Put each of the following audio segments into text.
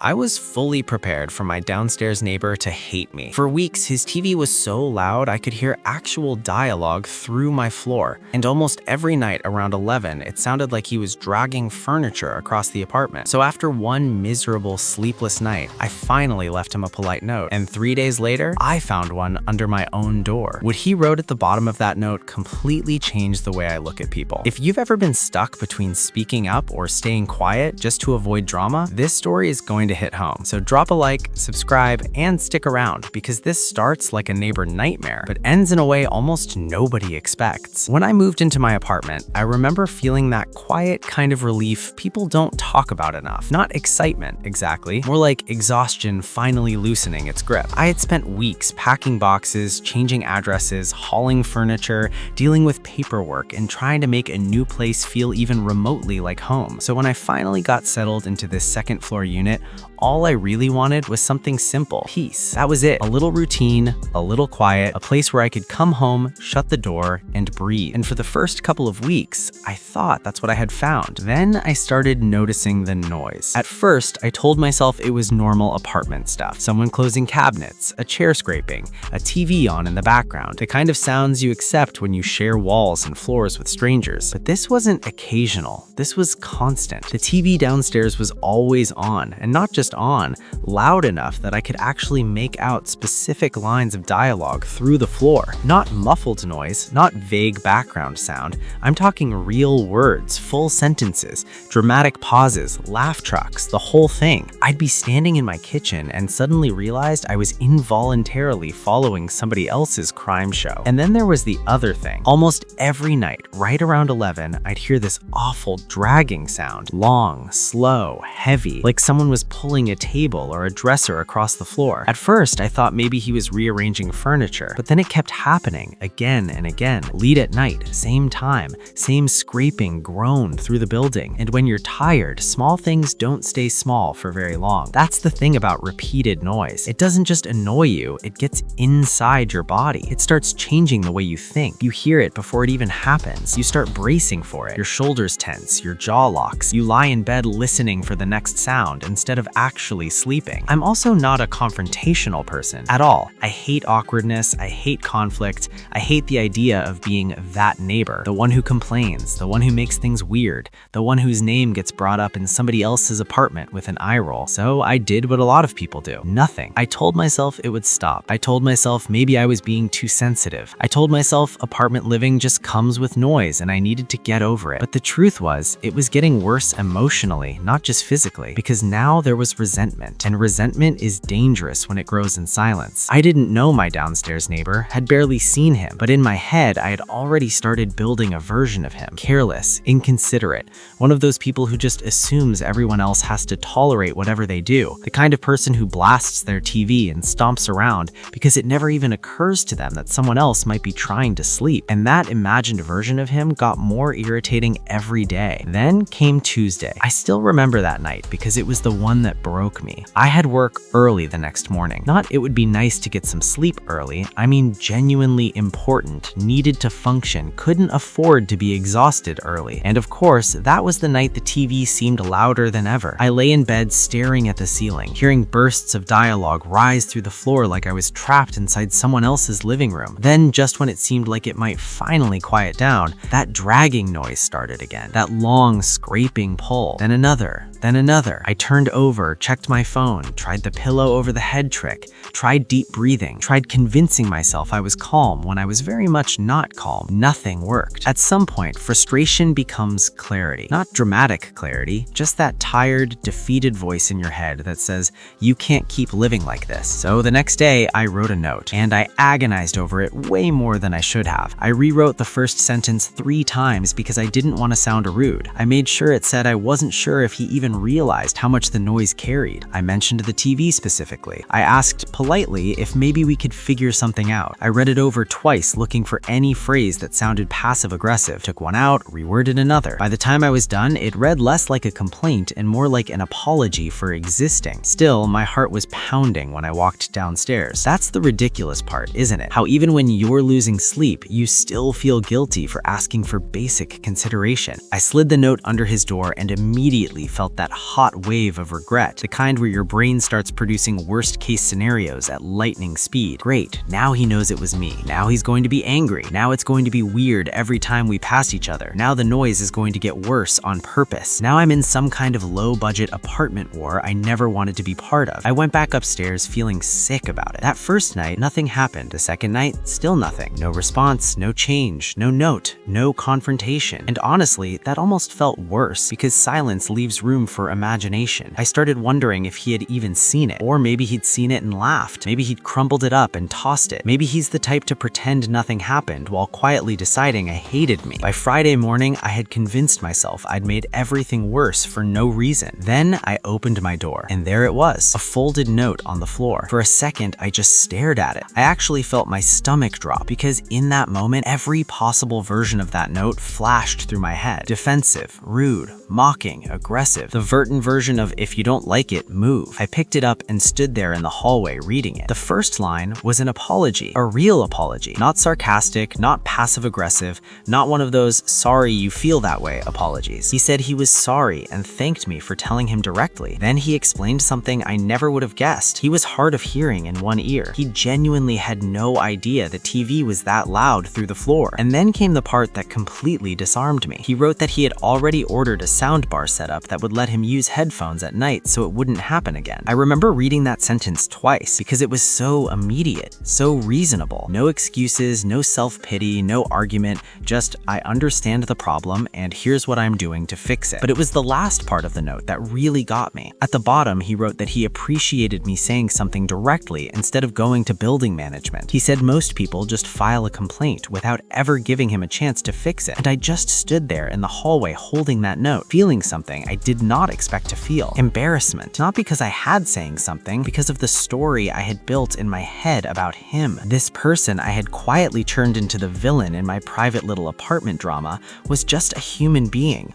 I was fully prepared for my downstairs neighbor to hate me. For weeks, his TV was so loud I could hear actual dialogue through my floor. And almost every night around 11, it sounded like he was dragging furniture across the apartment. So after one miserable, sleepless night, I finally left him a polite note. And 3 days later, I found one under my own door. What he wrote at the bottom of that note completely changed the way I look at people. If you've ever been stuck between speaking up or staying quiet just to avoid drama, this story is going to hit home. So drop a like, subscribe, and stick around because this starts like a neighbor nightmare, but ends in a way almost nobody expects. When I moved into my apartment, I remember feeling that quiet kind of relief people don't talk about enough. Not excitement, exactly, more like exhaustion finally loosening its grip. I had spent weeks packing boxes, changing addresses, hauling furniture, dealing with paperwork, and trying to make a new place feel even remotely like home. So when I finally got settled into this second floor unit, all I really wanted was something simple. Peace. That was it. A little routine, a little quiet, a place where I could come home, shut the door, and breathe. And for the first couple of weeks, I thought that's what I had found. Then I started noticing the noise. At first, I told myself it was normal apartment stuff. Someone closing cabinets, a chair scraping, a TV on in the background. The kind of sounds you accept when you share walls and floors with strangers. But this wasn't occasional. This was constant. The TV downstairs was always on, and not just on, loud enough that I could actually make out specific lines of dialogue through the floor. Not muffled noise, not vague background sound. I'm talking real words, full sentences, dramatic pauses, laugh trucks, the whole thing. I'd be standing in my kitchen and suddenly realized I was involuntarily following somebody else's crime show. And then there was the other thing. Almost every night, right around 11, I'd hear this awful dragging sound. Long, slow, heavy, like someone was pulling a table or a dresser across the floor. At first, I thought maybe he was rearranging furniture, but then it kept happening again and again. Late at night, same time, same scraping groan through the building. And when you're tired, small things don't stay small for very long. That's the thing about repeated noise. It doesn't just annoy you, it gets inside your body. It starts changing the way you think. You hear it before it even happens. You start bracing for it. Your shoulders tense, your jaw locks. You lie in bed listening for the next sound instead of actually sleeping. I'm also not a confrontational person at all. I hate awkwardness, I hate conflict, I hate the idea of being that neighbor, the one who complains, the one who makes things weird, the one whose name gets brought up in somebody else's apartment with an eye roll. So I did what a lot of people do. Nothing. I told myself it would stop. I told myself maybe I was being too sensitive. I told myself apartment living just comes with noise and I needed to get over it. But the truth was, it was getting worse emotionally, not just physically, because now there was resentment, and resentment is dangerous when it grows in silence. I didn't know my downstairs neighbor, had barely seen him, but in my head, I had already started building a version of him. Careless, inconsiderate, one of those people who just assumes everyone else has to tolerate whatever they do, the kind of person who blasts their TV and stomps around because it never even occurs to them that someone else might be trying to sleep. And that imagined version of him got more irritating every day. Then came Tuesday. I still remember that night because it was the one that broke me. I had work early the next morning. Not it would be nice to get some sleep early, I mean genuinely important, needed to function, couldn't afford to be exhausted early. And of course, that was the night the TV seemed louder than ever. I lay in bed staring at the ceiling, hearing bursts of dialogue rise through the floor like I was trapped inside someone else's living room. Then, just when it seemed like it might finally quiet down, that dragging noise started again, that long scraping pull, then another, then another. I turned over, checked my phone, tried the pillow over the head trick, tried deep breathing, tried convincing myself I was calm when I was very much not calm. Nothing worked. At some point, frustration becomes clarity. Not dramatic clarity, just that tired, defeated voice in your head that says, you can't keep living like this. So the next day, I wrote a note, and I agonized over it way more than I should have. I rewrote the first sentence 3 times because I didn't want to sound rude. I made sure it said I wasn't sure if he even realized how much the noise carried. I mentioned the TV specifically. I asked politely if maybe we could figure something out. I read it over twice looking for any phrase that sounded passive-aggressive, took one out, reworded another. By the time I was done, it read less like a complaint and more like an apology for existing. Still, my heart was pounding when I walked downstairs. That's the ridiculous part, isn't it? How even when you're losing sleep, you still feel guilty for asking for basic consideration. I slid the note under his door and immediately felt that hot wave of regret, the kind where your brain starts producing worst-case scenarios at lightning speed. Great, now he knows it was me. Now he's going to be angry. Now it's going to be weird every time we pass each other. Now the noise is going to get worse on purpose. Now I'm in some kind of low-budget apartment war I never wanted to be part of. I went back upstairs feeling sick about it. That first night, nothing happened. The second night, still nothing. No response, no change, no note, no confrontation. And honestly, that almost felt worse because silence leaves room for imagination. I started wondering if he had even seen it, or maybe he'd seen it and laughed. Maybe he'd crumbled it up and tossed it. Maybe he's the type to pretend nothing happened while quietly deciding I hated me. By Friday morning, I had convinced myself I'd made everything worse for no reason. Then I opened my door, and there it was, a folded note on the floor. For a second, I just stared at it. I actually felt my stomach drop because in that moment, every possible version of that note flashed through my head. Defensive, rude, mocking, aggressive. The Verton version of if you don't like it, move. I picked it up and stood there in the hallway reading it. The first line was an apology, a real apology. Not sarcastic, not passive-aggressive, not one of those sorry you feel that way apologies. He said he was sorry and thanked me for telling him directly. Then he explained something I never would have guessed. He was hard of hearing in one ear. He genuinely had no idea the TV was that loud through the floor. And then came the part that completely disarmed me. He wrote that he had already ordered a soundbar setup that would let him use headphones at night so it wouldn't happen again. I remember reading that sentence twice because it was so immediate, so reasonable. No excuses, no self-pity, no argument, just I understand the problem and here's what I'm doing to fix it. But it was the last part of the note that really got me. At the bottom, he wrote that he appreciated me saying something directly instead of going to building management. He said most people just file a complaint without ever giving him a chance to fix it. And I just stood there in the hallway holding that note, feeling something I did not expect to feel. Embarrassment. Not because I had saying something, because of the story I had built in my head about him. This person I had quietly turned into the villain in my private little apartment drama was just a human being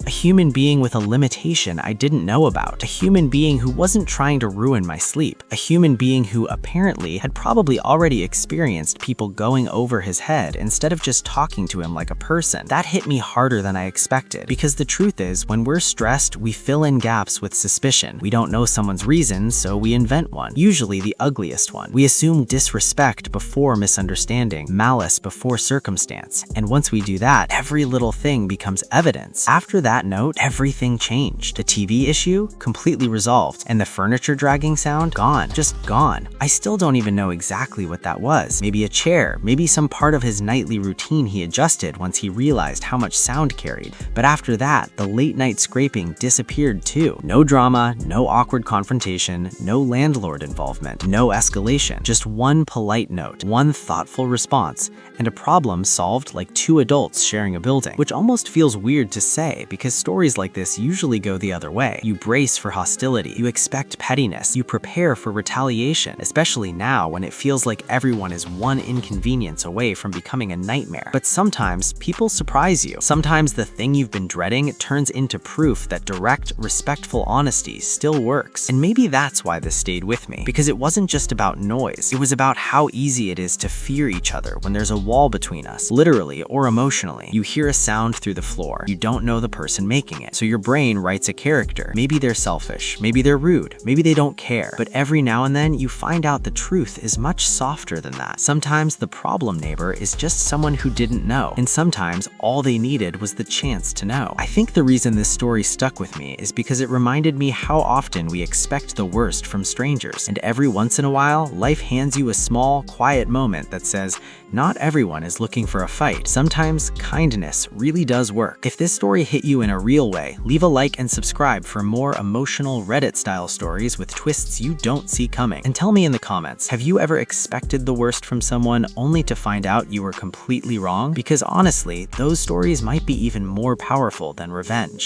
with a limitation I didn't know about, a human being who wasn't trying to ruin my sleep, a human being who apparently had probably already experienced people going over his head instead of just talking to him like a person. That hit me harder than I expected, because the truth is, when we're stressed, we fill in gaps with suspicion. We don't know someone's reasons, so we invent one, usually the ugliest one. We assume disrespect before misunderstanding, malice before circumstance, and once we do that, every little thing becomes evidence. After that note, everything changed. The TV issue, completely resolved, and the furniture dragging sound, gone. Just gone. I still don't even know exactly what that was. Maybe a chair, maybe some part of his nightly routine he adjusted once he realized how much sound carried. But after that, the late night scraping disappeared too. No drama, no awkward confrontation, no landlord involvement, no escalation. Just one polite note, one thoughtful response, and a problem solved like two adults sharing a building. Which almost feels weird to say because stories like this usually go the other way. You brace for hostility, you expect pettiness, you prepare for retaliation, especially now when it feels like everyone is one inconvenience away from becoming a nightmare. But sometimes people surprise you. Sometimes the thing you've been dreading turns into proof that direct, respectful honesty still works. And maybe that's why this stayed with me, because it wasn't just about noise. It was about how easy it is to fear each other when there's a wall between us, literally or emotionally. You hear a sound through the floor. You don't know the person making it, so your brain writes a character. Maybe they're selfish, maybe they're rude, maybe they don't care. But every now and then you find out the truth is much softer than that. Sometimes the problem neighbor is just someone who didn't know, and sometimes all they needed was the chance to know. I think the reason this story stuck with me is because it reminded me how often we expect the worst from strangers, and every once in a while, life hands you a small, quiet moment that says, not everyone is looking for a fight. Sometimes kindness really does work. If this story hit you in a real way, leave a like and subscribe for more emotional Reddit-style stories with twists you don't see coming. And tell me in the comments, have you ever expected the worst from someone only to find out you were completely wrong? Because honestly, those stories might be even more powerful than revenge.